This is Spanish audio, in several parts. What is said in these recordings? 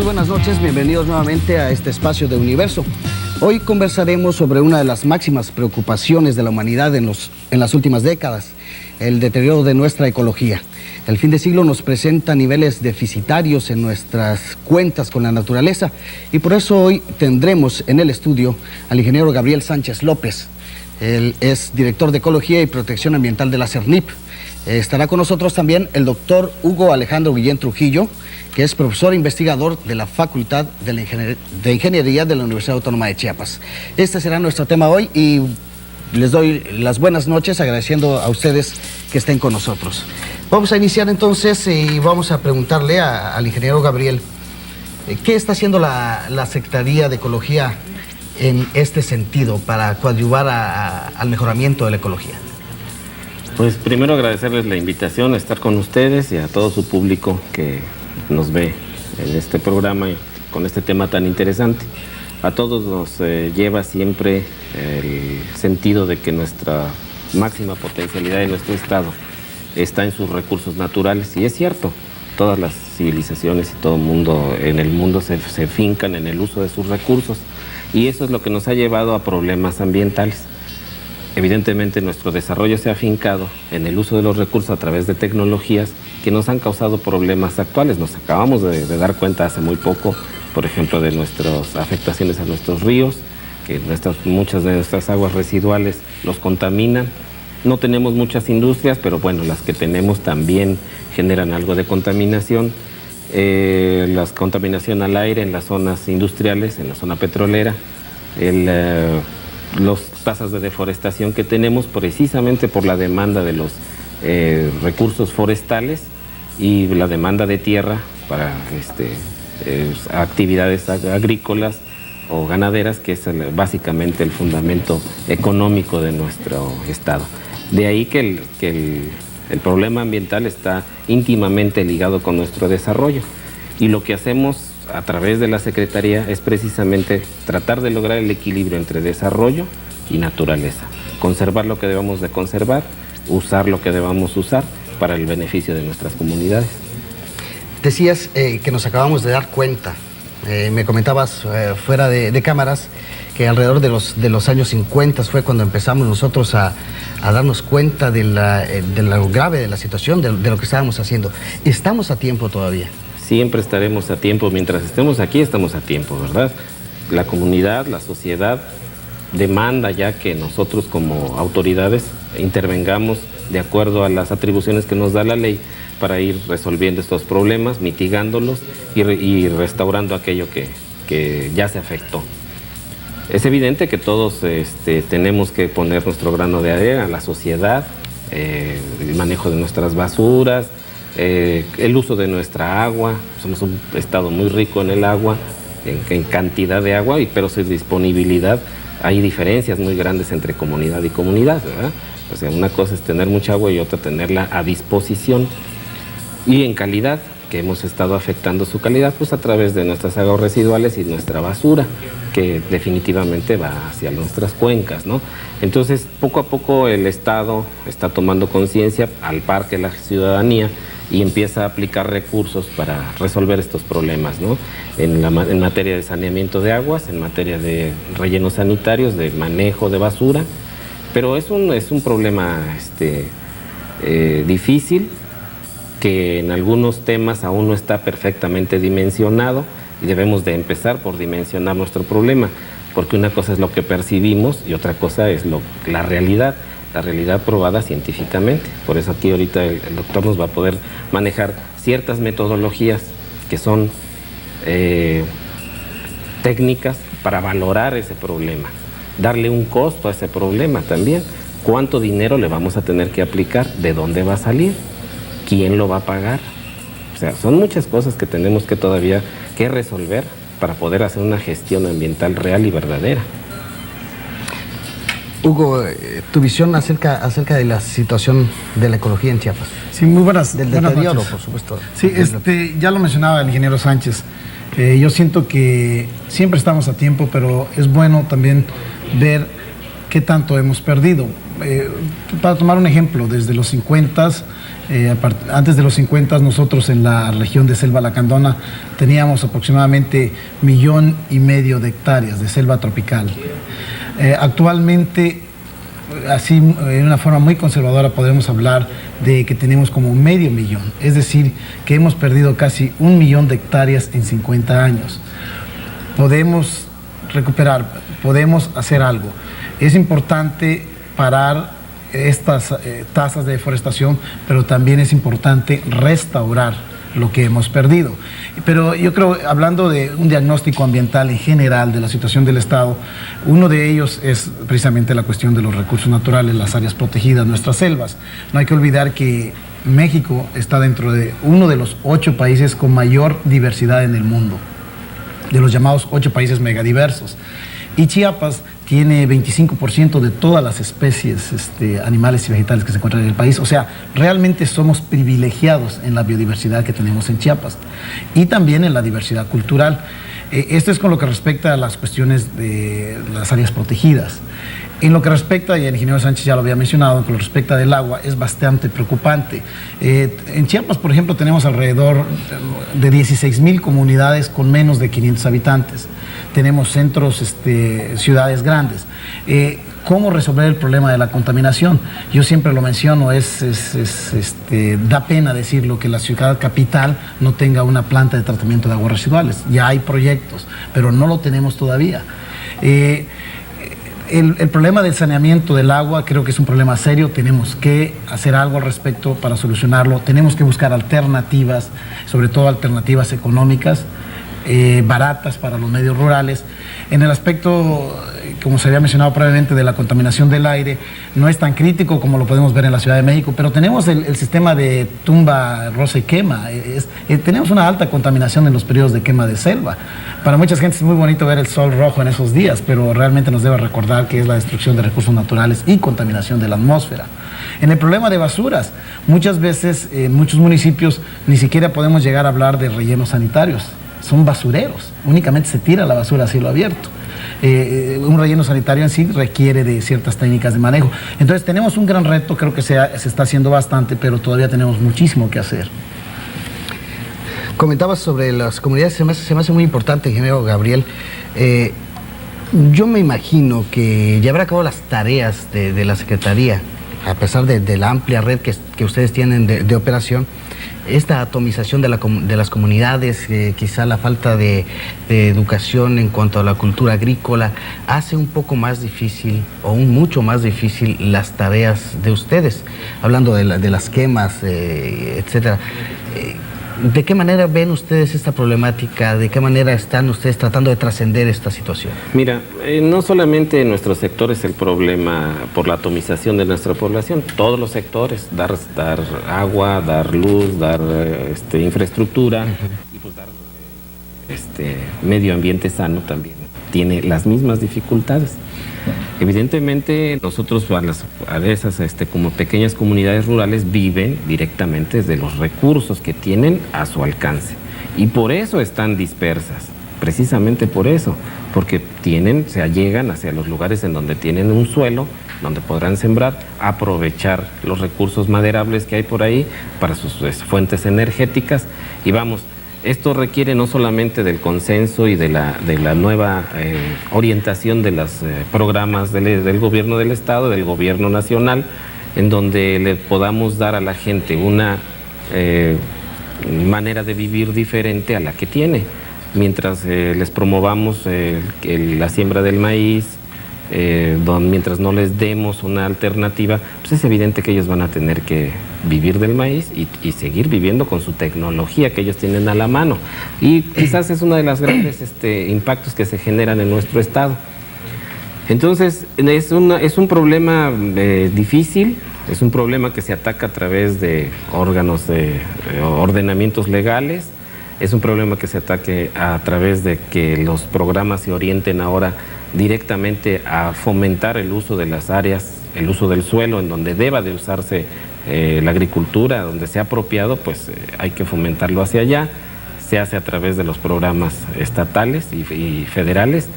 Muy buenas noches, bienvenidos nuevamente a este espacio de Universo. Hoy conversaremos sobre una de las máximas preocupaciones de la humanidad en las últimas décadas, el deterioro de nuestra ecología. El fin de siglo nos presenta niveles deficitarios en nuestras cuentas con la naturaleza y por eso hoy tendremos en el estudio al ingeniero Gabriel Sánchez López. Él es director de Ecología y Protección Ambiental de la CERNIP. Estará con nosotros también el doctor Hugo Alejandro Guillén Trujillo, que es profesor e investigador de la Facultad de Ingeniería de la Universidad Autónoma de Chiapas. Este será nuestro tema hoy y les doy las buenas noches agradeciendo a ustedes que estén con nosotros. Vamos a iniciar entonces y vamos a preguntarle al ingeniero Gabriel, ¿qué está haciendo la Secretaría de Ecología en este sentido para coadyuvar al mejoramiento de la ecología? Pues primero agradecerles la invitación a estar con ustedes y a todo su público que nos ve en este programa y con este tema tan interesante. A todos nos lleva siempre el sentido de que nuestra máxima potencialidad de nuestro estado está en sus recursos naturales, y es cierto, todas las civilizaciones y todo el mundo en el mundo se fincan en el uso de sus recursos, y eso es lo que nos ha llevado a problemas ambientales. Evidentemente nuestro desarrollo se ha afincado en el uso de los recursos a través de tecnologías que nos han causado problemas actuales. Nos acabamos de dar cuenta hace muy poco, por ejemplo, de nuestras afectaciones a nuestros ríos, que muchas de nuestras aguas residuales los contaminan. No tenemos muchas industrias, pero bueno, las que tenemos también generan algo de contaminación. La contaminación al aire en las zonas industriales, en la zona petrolera, las tasas de deforestación que tenemos precisamente por la demanda de los recursos forestales y la demanda de tierra para actividades agrícolas o ganaderas, que es básicamente el fundamento económico de nuestro estado. De ahí que el problema ambiental está íntimamente ligado con nuestro desarrollo, y lo que hacemos a través de la Secretaría es precisamente tratar de lograr el equilibrio entre desarrollo y naturaleza, conservar lo que debamos de conservar, usar lo que debamos usar para el beneficio de nuestras comunidades. Decías que nos acabamos de dar cuenta, me comentabas fuera de cámaras, que alrededor de los años 50 fue cuando empezamos nosotros a darnos cuenta de lo grave de la situación, de lo que estábamos haciendo. ¿Estamos a tiempo todavía? Siempre estaremos a tiempo, mientras estemos aquí estamos a tiempo, ¿verdad? La comunidad, la sociedad demanda ya que nosotros como autoridades intervengamos de acuerdo a las atribuciones que nos da la ley para ir resolviendo estos problemas, mitigándolos y restaurando aquello que ya se afectó. Es evidente que todos tenemos que poner nuestro grano de arena, la sociedad, el manejo de nuestras basuras, el uso de nuestra agua. Somos un estado muy rico en el agua, en cantidad de agua, pero sin disponibilidad. Hay diferencias muy grandes entre comunidad y comunidad, ¿verdad? O sea, una cosa es tener mucha agua y otra tenerla a disposición. Y en calidad, que hemos estado afectando su calidad, pues a través de nuestras aguas residuales y nuestra basura, que definitivamente va hacia nuestras cuencas, ¿no? Entonces, poco a poco el Estado está tomando conciencia, al par que la ciudadanía, y empieza a aplicar recursos para resolver estos problemas, ¿no? En materia de saneamiento de aguas, en materia de rellenos sanitarios, de manejo de basura, pero es un problema difícil, que en algunos temas aún no está perfectamente dimensionado, y debemos de empezar por dimensionar nuestro problema, porque una cosa es lo que percibimos y otra cosa es la realidad probada científicamente. Por eso aquí ahorita el doctor nos va a poder manejar ciertas metodologías que son técnicas para valorar ese problema, darle un costo a ese problema también. ¿Cuánto dinero le vamos a tener que aplicar? ¿De dónde va a salir? ¿Quién lo va a pagar? O sea, son muchas cosas que tenemos que todavía que resolver para poder hacer una gestión ambiental real y verdadera. Hugo, tu visión acerca de la situación de la ecología en Chiapas. Sí, muy buenas. Del deterioro, por supuesto. Sí, ya lo mencionaba el ingeniero Sánchez. Yo siento que siempre estamos a tiempo, pero es bueno también ver ¿qué tanto hemos perdido? Para tomar un ejemplo, desde los 50, antes de los 50, nosotros en la región de Selva Lacandona teníamos aproximadamente 1,5 millones de hectáreas de selva tropical. Actualmente, así en una forma muy conservadora, podemos hablar de que tenemos como 0,5 millón, es decir, que hemos perdido casi 1 millón de hectáreas en 50 años. Podemos recuperar, podemos hacer algo. Es importante parar estas tasas de deforestación, pero también es importante restaurar lo que hemos perdido. Pero yo creo, hablando de un diagnóstico ambiental en general de la situación del Estado, uno de ellos es precisamente la cuestión de los recursos naturales, las áreas protegidas, nuestras selvas. No hay que olvidar que México está dentro de uno de los 8 países con mayor diversidad en el mundo, de los llamados 8 países megadiversos. Y Chiapas tiene 25% de todas las especies animales y vegetales que se encuentran en el país. O sea, realmente somos privilegiados en la biodiversidad que tenemos en Chiapas y también en la diversidad cultural. Esto es con lo que respecta a las cuestiones de las áreas protegidas. En lo que respecta, y el ingeniero Sánchez ya lo había mencionado, en lo que respecta del agua, es bastante preocupante. En Chiapas, por ejemplo, tenemos alrededor de 16,000 comunidades con menos de 500 habitantes. Tenemos centros, ciudades grandes. ¿Cómo resolver el problema de la contaminación? Yo siempre lo menciono, da pena decirlo que la ciudad capital no tenga una planta de tratamiento de aguas residuales. Ya hay proyectos, pero no lo tenemos todavía. El problema del saneamiento del agua creo que es un problema serio, tenemos que hacer algo al respecto para solucionarlo, tenemos que buscar alternativas, sobre todo alternativas económicas, baratas para los medios rurales. En el aspecto, como se había mencionado previamente, de la contaminación del aire, no es tan crítico como lo podemos ver en la Ciudad de México, pero tenemos el sistema de tumba, roza y quema. Tenemos una alta contaminación en los periodos de quema de selva. Para mucha gente es muy bonito ver el sol rojo en esos días, pero realmente nos debe recordar que es la destrucción de recursos naturales y contaminación de la atmósfera. En el problema de basuras, muchas veces en muchos municipios ni siquiera podemos llegar a hablar de rellenos sanitarios. Son basureros, únicamente se tira la basura a cielo abierto. Un relleno sanitario en sí requiere de ciertas técnicas de manejo. Entonces tenemos un gran reto, creo que se está haciendo bastante, pero todavía tenemos muchísimo que hacer. Comentabas sobre las comunidades, se me hace muy importante, ingeniero Gabriel. Yo me imagino que ya habrá acabado las tareas de la Secretaría, a pesar de la amplia red que ustedes tienen de operación. Esta atomización de las comunidades, quizá la falta de educación en cuanto a la cultura agrícola, hace un poco más difícil, o mucho más difícil, las tareas de ustedes, hablando de las quemas, etcétera. ¿De qué manera ven ustedes esta problemática? ¿De qué manera están ustedes tratando de trascender esta situación? Mira, no solamente en nuestro sector es el problema por la atomización de nuestra población, todos los sectores, dar agua, dar luz, dar infraestructura y pues dar medio ambiente sano también. Tiene las mismas dificultades. Evidentemente nosotros a esas como pequeñas comunidades rurales viven directamente de los recursos que tienen a su alcance y por eso están dispersas, precisamente por eso, porque se allegan hacia los lugares en donde tienen un suelo, donde podrán sembrar, aprovechar los recursos maderables que hay por ahí para sus fuentes energéticas y vamos. Esto requiere no solamente del consenso y de la nueva orientación de los programas del gobierno del Estado, del gobierno nacional, en donde le podamos dar a la gente una manera de vivir diferente a la que tiene. Mientras les promovamos la siembra del maíz, mientras no les demos una alternativa, pues es evidente que ellos van a tener que vivir del maíz y seguir viviendo con su tecnología que ellos tienen a la mano. Y quizás es uno de los grandes impactos que se generan en nuestro estado. Entonces, es un problema difícil, es un problema que se ataca a través de órganos de ordenamientos legales, es un problema que se ataque a través de que los programas se orienten ahora directamente a fomentar el uso de las áreas, el uso del suelo en donde deba de usarse la agricultura, donde sea apropiado, pues hay que fomentarlo hacia allá. Se hace a través de los programas estatales y federales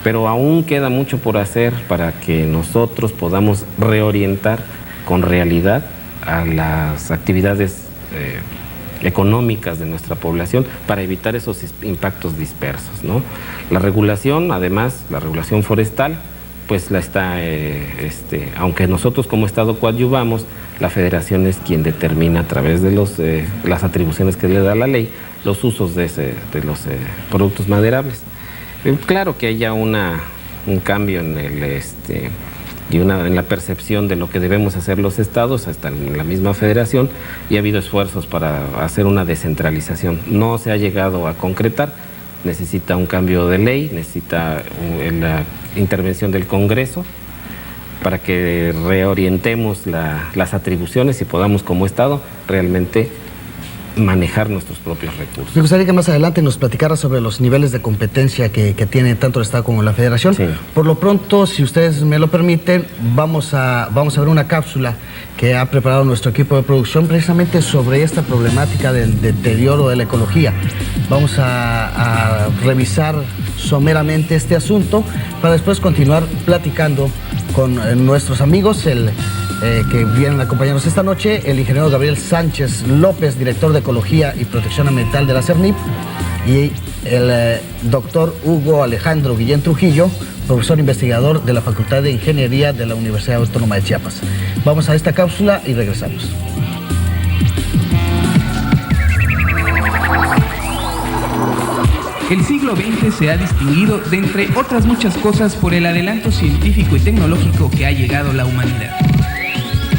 pero aún queda mucho por hacer para que nosotros podamos reorientar con realidad a las actividades económicas de nuestra población para evitar esos impactos dispersos, ¿no? La regulación, además, la regulación forestal, pues la está, aunque nosotros como Estado coadyuvamos, la Federación es quien determina a través de las atribuciones que le da la ley los usos de los productos maderables. Claro que haya un cambio en en la percepción de lo que debemos hacer los estados, hasta en la misma Federación, y ha habido esfuerzos para hacer una descentralización. No se ha llegado a concretar, necesita un cambio de ley, necesita la intervención del Congreso para que reorientemos las atribuciones y podamos como Estado realmente manejar nuestros propios recursos. Me gustaría que más adelante nos platicara sobre los niveles de competencia que tiene tanto el Estado como la Federación. Sí. Por lo pronto, si ustedes me lo permiten, vamos a ver una cápsula que ha preparado nuestro equipo de producción precisamente sobre esta problemática del deterioro de la ecología. Vamos a revisar someramente este asunto para después continuar platicando con nuestros amigos, que vienen a acompañarnos esta noche, el ingeniero Gabriel Sánchez López, director de Ecología y Protección Ambiental de la CERNIP, y el doctor Hugo Alejandro Guillén Trujillo, profesor investigador de la Facultad de Ingeniería de la Universidad Autónoma de Chiapas. Vamos a esta cápsula y regresamos. El siglo XX se ha distinguido, de entre otras muchas cosas, por el adelanto científico y tecnológico que ha llegado la humanidad.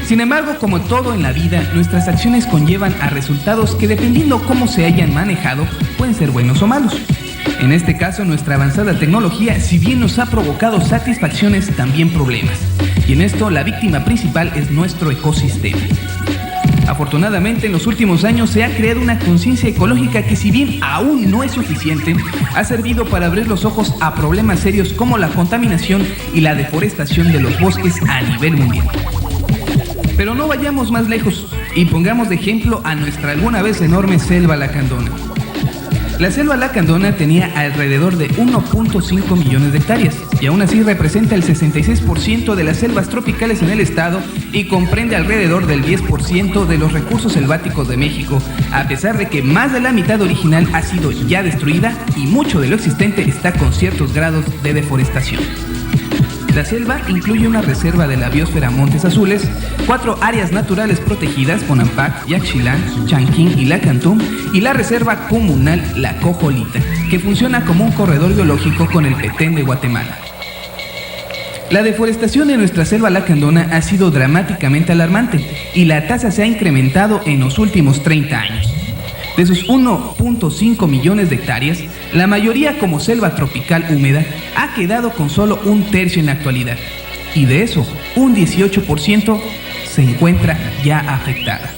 Sin embargo, como todo en la vida, nuestras acciones conllevan a resultados que, dependiendo cómo se hayan manejado, pueden ser buenos o malos. En este caso, nuestra avanzada tecnología, si bien nos ha provocado satisfacciones, también problemas. Y en esto, la víctima principal es nuestro ecosistema. Afortunadamente, en los últimos años se ha creado una conciencia ecológica que, si bien aún no es suficiente, ha servido para abrir los ojos a problemas serios como la contaminación y la deforestación de los bosques a nivel mundial. Pero no vayamos más lejos y pongamos de ejemplo a nuestra alguna vez enorme selva lacandona. La selva lacandona tenía alrededor de 1.5 millones de hectáreas y aún así representa el 66% de las selvas tropicales en el estado y comprende alrededor del 10% de los recursos selváticos de México, a pesar de que más de la mitad original ha sido ya destruida y mucho de lo existente está con ciertos grados de deforestación. La selva incluye una reserva de la biosfera Montes Azules, 4 áreas naturales protegidas, Bonampak, Yaxchilán, Chanquín y Lacantún, y la reserva comunal La Cojolita, que funciona como un corredor biológico con el Petén de Guatemala. La deforestación en nuestra selva lacandona ha sido dramáticamente alarmante y la tasa se ha incrementado en los últimos 30 años. De sus 1.5 millones de hectáreas, la mayoría como selva tropical húmeda ha quedado con solo 1/3 en la actualidad. Y de eso, un 18% se encuentra ya afectada.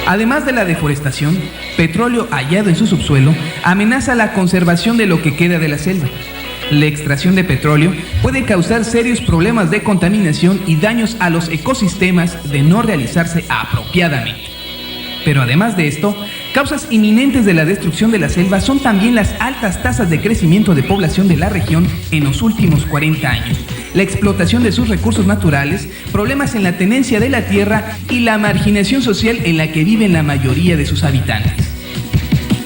Además de la deforestación, petróleo hallado en su subsuelo amenaza la conservación de lo que queda de la selva. La extracción de petróleo puede causar serios problemas de contaminación y daños a los ecosistemas de no realizarse apropiadamente. Pero además de esto, causas inminentes de la destrucción de la selva son también las altas tasas de crecimiento de población de la región en los últimos 40 años, la explotación de sus recursos naturales, problemas en la tenencia de la tierra y la marginación social en la que viven la mayoría de sus habitantes.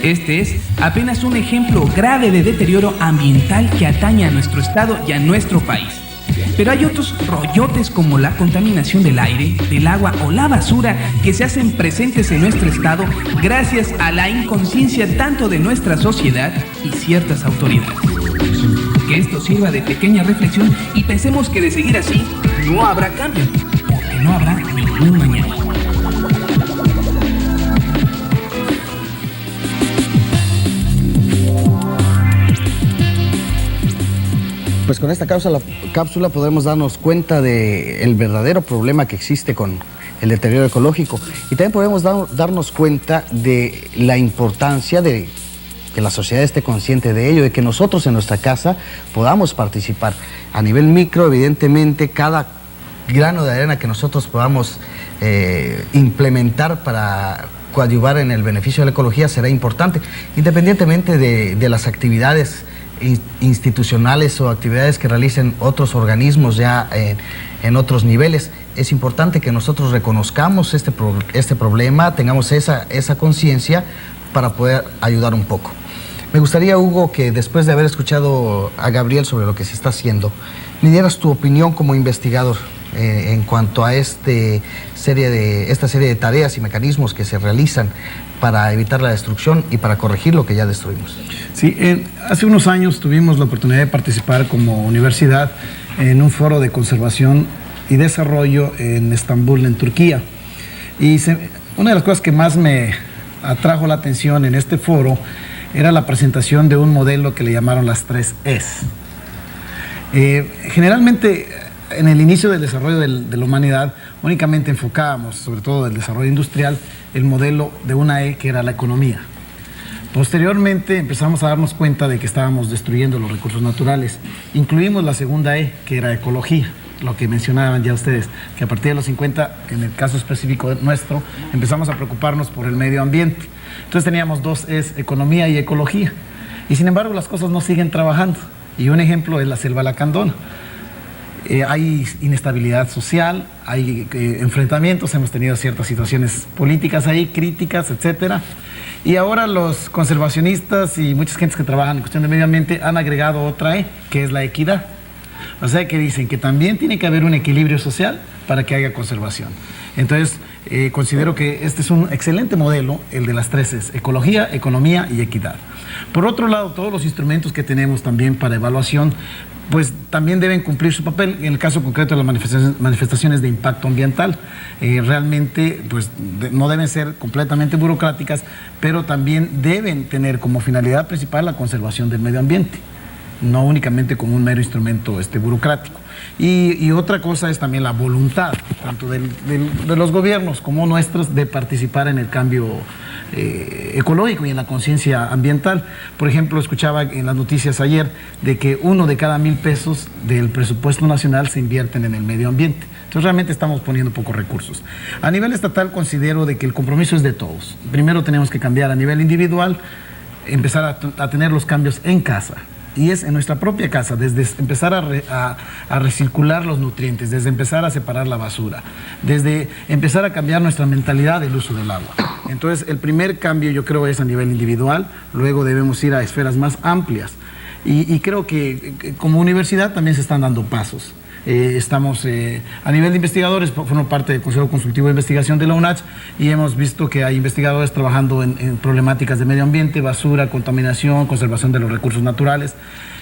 Este es apenas un ejemplo grave de deterioro ambiental que atañe a nuestro estado y a nuestro país. Pero hay otros rollotes como la contaminación del aire, del agua o la basura que se hacen presentes en nuestro estado gracias a la inconsciencia tanto de nuestra sociedad y ciertas autoridades. Que esto sirva de pequeña reflexión y pensemos que de seguir así no habrá cambio, porque no habrá ningún mañana. Pues con esta cápsula podremos darnos cuenta del verdadero problema que existe con el deterioro ecológico y también podemos darnos cuenta de la importancia de que la sociedad esté consciente de ello, de que nosotros en nuestra casa podamos participar. A nivel micro, evidentemente, cada grano de arena que nosotros podamos implementar para coadyuvar en el beneficio de la ecología será importante, independientemente de las actividades institucionales o actividades que realicen otros organismos ya en otros niveles. Es importante que nosotros reconozcamos este problema, tengamos esa conciencia para poder ayudar un poco. Me gustaría, Hugo, que después de haber escuchado a Gabriel sobre lo que se está haciendo, me dieras tu opinión como investigador en cuanto a esta serie de tareas y mecanismos que se realizan para evitar la destrucción y para corregir lo que ya destruimos. Sí, hace unos años tuvimos la oportunidad de participar como universidad en un foro de conservación y desarrollo en Estambul, en Turquía. Y una de las cosas que más me atrajo la atención en este foro era la presentación de un modelo que le llamaron las 3 Es. Generalmente, en el inicio del desarrollo de la humanidad, únicamente enfocábamos, sobre todo del desarrollo industrial, el modelo de una E, que era la economía. Posteriormente empezamos a darnos cuenta de que estábamos destruyendo los recursos naturales. Incluimos la segunda E, que era ecología, lo que mencionaban ya ustedes, que a partir de los 50, en el caso específico nuestro, empezamos a preocuparnos por el medio ambiente. Entonces teníamos 2 Es, economía y ecología. Y sin embargo las cosas no siguen trabajando. Y un ejemplo es la selva lacandona. Hay inestabilidad social, hay enfrentamientos, hemos tenido ciertas situaciones políticas ahí, críticas, etcétera. Y ahora los conservacionistas y muchas gentes que trabajan en cuestión de medio ambiente han agregado otra E, que es la equidad. O sea que dicen que también tiene que haber un equilibrio social para que haya conservación. Entonces, considero que este es un excelente modelo, el de las 3 Es, ecología, economía y equidad. Por otro lado, todos los instrumentos que tenemos también para evaluación, pues también deben cumplir su papel. En el caso concreto de las manifestaciones de impacto ambiental, realmente pues no deben ser completamente burocráticas, pero también deben tener como finalidad principal la conservación del medio ambiente, no únicamente como un mero instrumento burocrático. Y otra cosa es también la voluntad, tanto de los gobiernos como nuestros, de participar en el cambio ecológico y en la conciencia ambiental. Por ejemplo, escuchaba en las noticias ayer de que 1 de cada 1,000 pesos del presupuesto nacional se invierten en el medio ambiente. Entonces realmente estamos poniendo pocos recursos. A nivel estatal considero de que el compromiso es de todos. Primero tenemos que cambiar a nivel individual, empezar a tener los cambios en casa. Y es en nuestra propia casa, desde empezar a recircular los nutrientes, desde empezar a separar la basura, desde empezar a cambiar nuestra mentalidad del uso del agua. Entonces, el primer cambio yo creo es a nivel individual, luego debemos ir a esferas más amplias. Y creo que como universidad también se están dando pasos. Estamos a nivel de investigadores, formo parte del Consejo Consultivo de Investigación de la UNACH y hemos visto que hay investigadores trabajando en problemáticas de medio ambiente, basura, contaminación, conservación de los recursos naturales.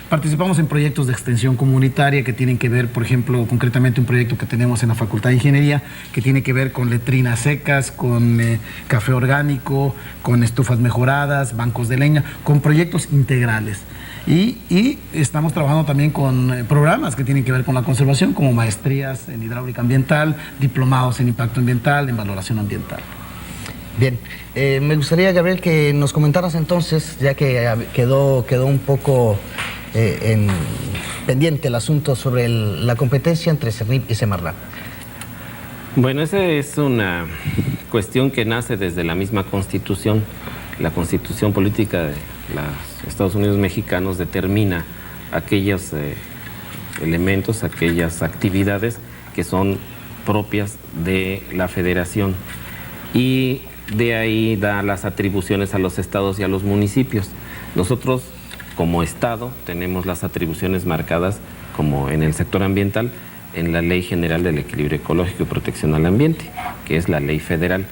Participamos en proyectos de extensión comunitaria que tienen que ver, por ejemplo, concretamente un proyecto que tenemos en la Facultad de Ingeniería que tiene que ver con letrinas secas, con café orgánico, con estufas mejoradas, bancos de leña, con proyectos integrales. Y estamos trabajando también con programas que tienen que ver con la conservación, como maestrías en hidráulica ambiental, diplomados en impacto ambiental, en valoración ambiental. Bien, me gustaría, Gabriel, que nos comentaras entonces, ya que quedó un poco pendiente el asunto sobre la competencia entre CERNIP y Semarnat. Bueno, esa es una cuestión que nace desde la misma Constitución. La Constitución política de los Estados Unidos mexicanos determina aquellos elementos, aquellas actividades que son propias de la federación y de ahí da las atribuciones a los estados y a los municipios. Nosotros como estado tenemos las atribuciones marcadas como en el sector ambiental en la Ley General del Equilibrio Ecológico y Protección al Ambiente, que es la ley federal,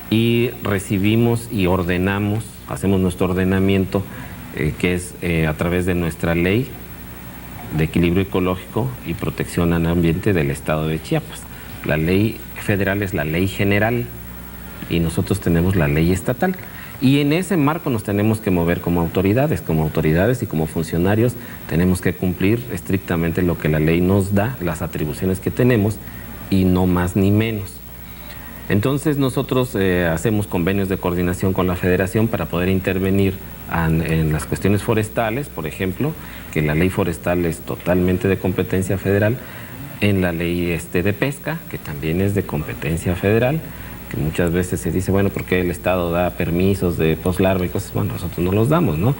y recibimos y ordenamos, hacemos nuestro ordenamiento que es a través de nuestra Ley de Equilibrio Ecológico y Protección al Ambiente del Estado de Chiapas. La ley federal es la ley general y nosotros tenemos la ley estatal. Y en ese marco nos tenemos que mover como autoridades y como funcionarios tenemos que cumplir estrictamente lo que la ley nos da, las atribuciones que tenemos y no más ni menos. Entonces nosotros hacemos convenios de coordinación con la federación para poder intervenir en las cuestiones forestales, por ejemplo, que la ley forestal es totalmente de competencia federal, en la ley de pesca, que también es de competencia federal, que muchas veces se dice, bueno, ¿por qué el Estado da permisos de poslarva y cosas? Bueno, nosotros no los damos, ¿no?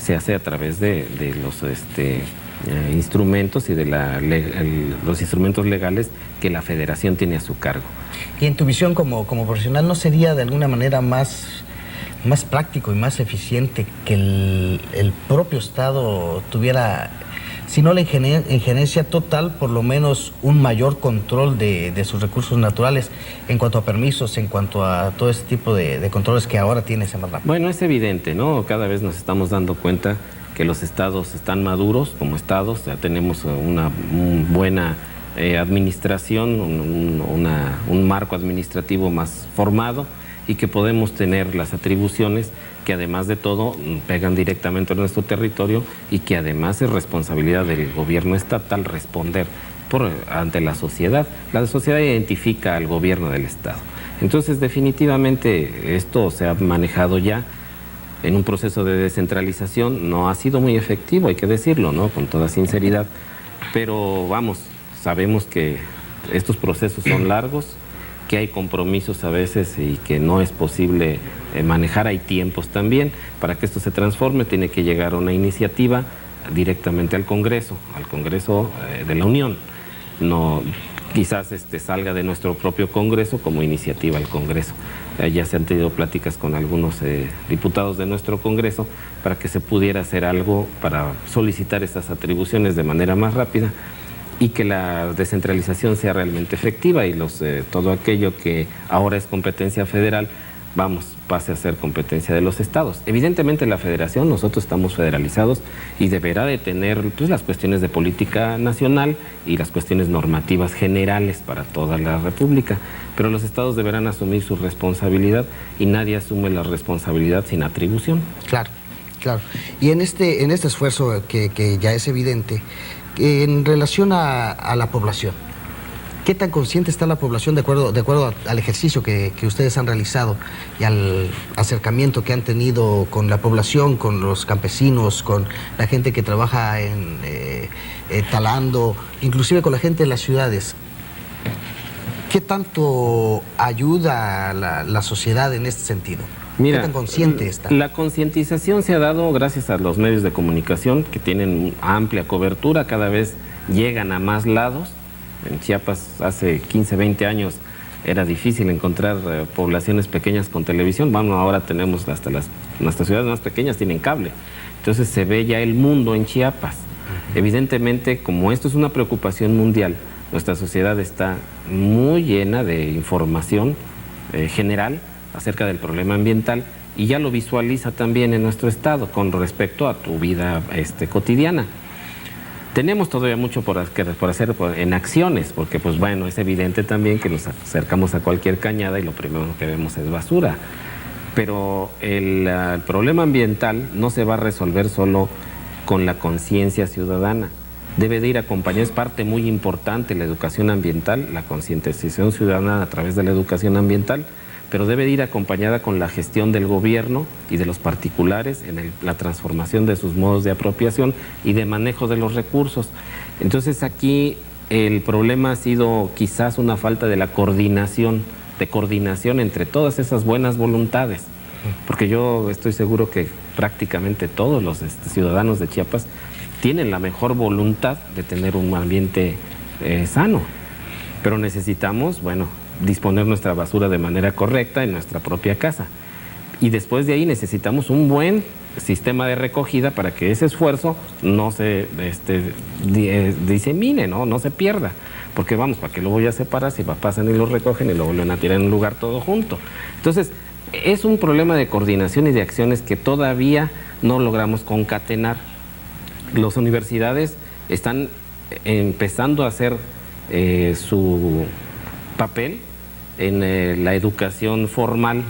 se hace a través de los instrumentos y de los instrumentos legales que la federación tiene a su cargo. Y en tu visión como profesional, ¿no sería de alguna manera más práctico y más eficiente que el propio Estado tuviera, si no la injerencia total, por lo menos un mayor control de sus recursos naturales en cuanto a permisos, en cuanto a todo ese tipo de controles que ahora tiene Semarnat? Bueno, es evidente, ¿no? Cada vez nos estamos dando cuenta que los estados están maduros como estados, ya tenemos una buena administración, un marco administrativo más formado, y que podemos tener las atribuciones que además de todo pegan directamente a nuestro territorio, y que además es responsabilidad del gobierno estatal responder ante la sociedad. La sociedad identifica al gobierno del estado. Entonces definitivamente esto se ha manejado ya en un proceso de descentralización. No ha sido muy efectivo, hay que decirlo, ¿no? Con toda sinceridad, pero vamos, sabemos que estos procesos son largos, que hay compromisos a veces y que no es posible manejar, hay tiempos también. Para que esto se transforme tiene que llegar una iniciativa directamente al Congreso de la Unión. No, quizás salga de nuestro propio Congreso como iniciativa al Congreso. Ya se han tenido pláticas con algunos diputados de nuestro Congreso para que se pudiera hacer algo para solicitar estas atribuciones de manera más rápida y que la descentralización sea realmente efectiva y todo aquello que ahora es competencia federal, pase a ser competencia de los estados. Evidentemente la federación, nosotros estamos federalizados y deberá de tener las cuestiones de política nacional y las cuestiones normativas generales para toda la república, pero los estados deberán asumir su responsabilidad y nadie asume la responsabilidad sin atribución. Claro. Y en este esfuerzo que ya es evidente, en relación a la población, ¿qué tan consciente está la población de acuerdo al ejercicio que ustedes han realizado y al acercamiento que han tenido con la población, con los campesinos, con la gente que trabaja talando, inclusive con la gente de las ciudades? ¿Qué tanto ayuda la sociedad en este sentido? Mira, ¿qué tan consciente está? La concientización se ha dado gracias a los medios de comunicación que tienen amplia cobertura, cada vez llegan a más lados. En Chiapas hace 15, 20 años era difícil encontrar poblaciones pequeñas con televisión. Ahora tenemos hasta nuestras ciudades más pequeñas tienen cable. Entonces se ve ya el mundo en Chiapas. Evidentemente, como esto es una preocupación mundial, nuestra sociedad está muy llena de información general acerca del problema ambiental y ya lo visualiza también en nuestro estado con respecto a tu vida cotidiana. Tenemos todavía mucho por hacer en acciones, porque es evidente también que nos acercamos a cualquier cañada y lo primero que vemos es basura. Pero el problema ambiental no se va a resolver solo con la conciencia ciudadana. Debe de ir acompañado, es parte muy importante la educación ambiental, la concientización ciudadana a través de la educación ambiental, pero debe de ir acompañada con la gestión del gobierno y de los particulares en la transformación de sus modos de apropiación y de manejo de los recursos. Entonces aquí el problema ha sido quizás una falta de coordinación entre todas esas buenas voluntades, porque yo estoy seguro que prácticamente todos los ciudadanos de Chiapas tienen la mejor voluntad de tener un ambiente sano, pero necesitamos, disponer nuestra basura de manera correcta en nuestra propia casa. Y después de ahí necesitamos un buen sistema de recogida para que ese esfuerzo no se disemine, no se pierda. Porque ¿para qué lo voy a separar si pasan y lo recogen y lo vuelven a tirar en un lugar todo junto? Entonces, es un problema de coordinación y de acciones que todavía no logramos concatenar. Las universidades están empezando a hacer su papel en la educación formal,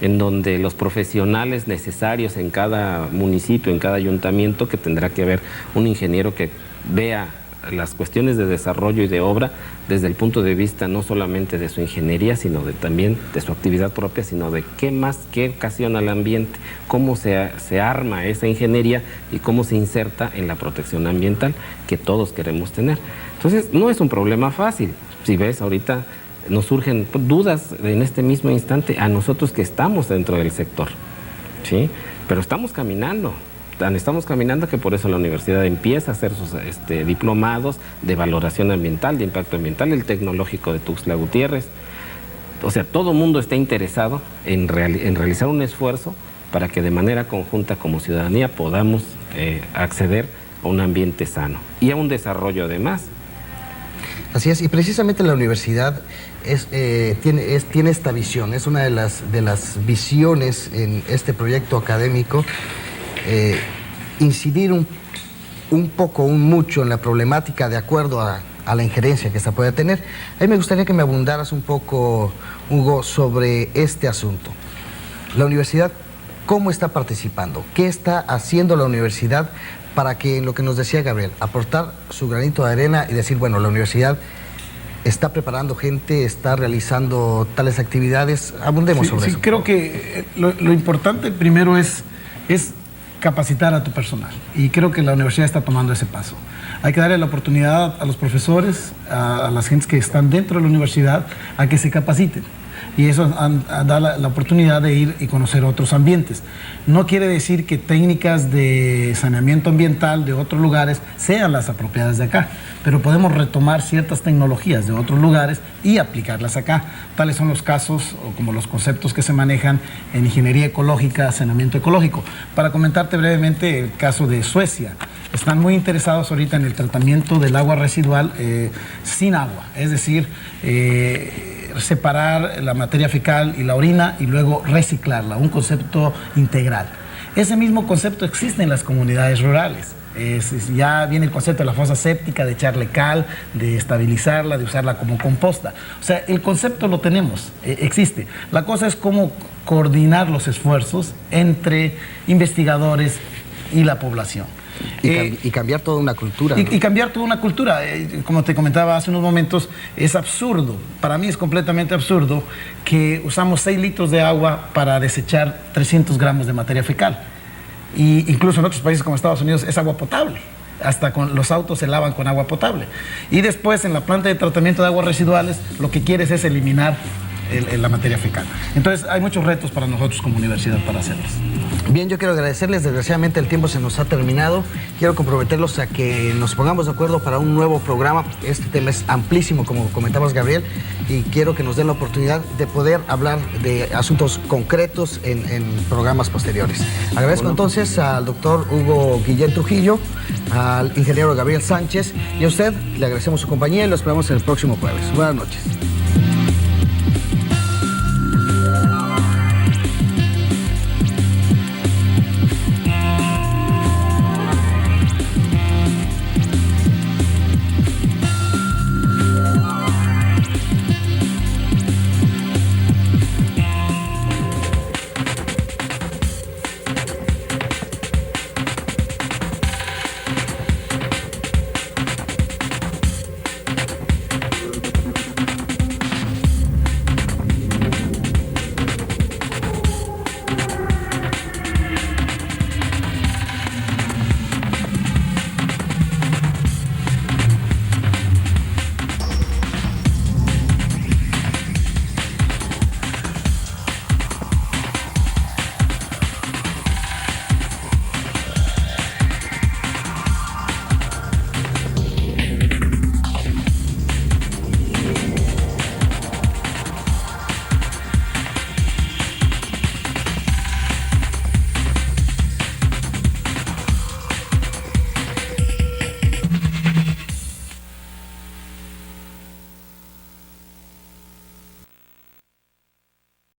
en donde los profesionales necesarios en cada municipio, en cada ayuntamiento, que tendrá que haber un ingeniero que vea las cuestiones de desarrollo y de obra desde el punto de vista no solamente de su ingeniería, sino también de su actividad propia, sino de qué ocasiona al ambiente, cómo se arma esa ingeniería y cómo se inserta en la protección ambiental que todos queremos tener. Entonces, no es un problema fácil. Si ves, ahorita nos surgen dudas en este mismo instante a nosotros que estamos dentro del sector, ¿sí? Pero estamos caminando. tan estamos caminando que por eso la universidad empieza a hacer sus diplomados de valoración ambiental, de impacto ambiental, el tecnológico de Tuxtla Gutiérrez. O sea, todo el mundo está interesado en realizar un esfuerzo para que de manera conjunta como ciudadanía podamos acceder a un ambiente sano y a un desarrollo además. Así es, y precisamente la universidad tiene esta visión, es una de las visiones en este proyecto académico, incidir un poco, mucho en la problemática de acuerdo a la injerencia que esta puede tener. A mí me gustaría que me abundaras un poco, Hugo, sobre este asunto. La universidad, ¿cómo está participando? ¿Qué está haciendo la universidad para que, en lo que nos decía Gabriel, aportar su granito de arena y decir, bueno, la universidad está preparando gente, está realizando tales actividades? Abundemos sobre eso. Sí, creo que lo importante primero es capacitar a tu personal, y creo que la universidad está tomando ese paso. Hay que darle la oportunidad a los profesores, a las gentes que están dentro de la universidad, a que se capaciten. Y eso da la oportunidad de ir y conocer otros ambientes. No quiere decir que técnicas de saneamiento ambiental de otros lugares sean las apropiadas de acá, pero podemos retomar ciertas tecnologías de otros lugares y aplicarlas acá. Tales son los casos o como los conceptos que se manejan en ingeniería ecológica, saneamiento ecológico. Para comentarte brevemente el caso de Suecia. Están muy interesados ahorita en el tratamiento del agua residual sin agua, es decir, separar la materia fecal y la orina y luego reciclarla, un concepto integral. Ese mismo concepto existe en las comunidades rurales. Ya viene el concepto de la fosa séptica, de echarle cal, de estabilizarla, de usarla como composta. O sea, el concepto lo tenemos, existe. La cosa es cómo coordinar los esfuerzos entre investigadores y la población. Y cambiar toda una cultura. Y cambiar toda una cultura. Como te comentaba hace unos momentos, es absurdo. Para mí es completamente absurdo que usamos 6 litros de agua para desechar 300 gramos de materia fecal. Y incluso en otros países como Estados Unidos es agua potable. Hasta con los autos se lavan con agua potable. Y después en la planta de tratamiento de aguas residuales lo que quieres es eliminar la materia fecal. Entonces hay muchos retos para nosotros como universidad para hacerlos. Bien, yo quiero agradecerles, desgraciadamente el tiempo se nos ha terminado. Quiero comprometerlos a que nos pongamos de acuerdo para un nuevo programa. Este tema es amplísimo, como comentabas, Gabriel, y quiero que nos den la oportunidad de poder hablar de asuntos concretos en programas posteriores. Agradezco entonces al doctor Hugo Guillén Trujillo, al ingeniero Gabriel Sánchez, y a usted le agradecemos su compañía y lo esperamos el próximo jueves. Buenas noches.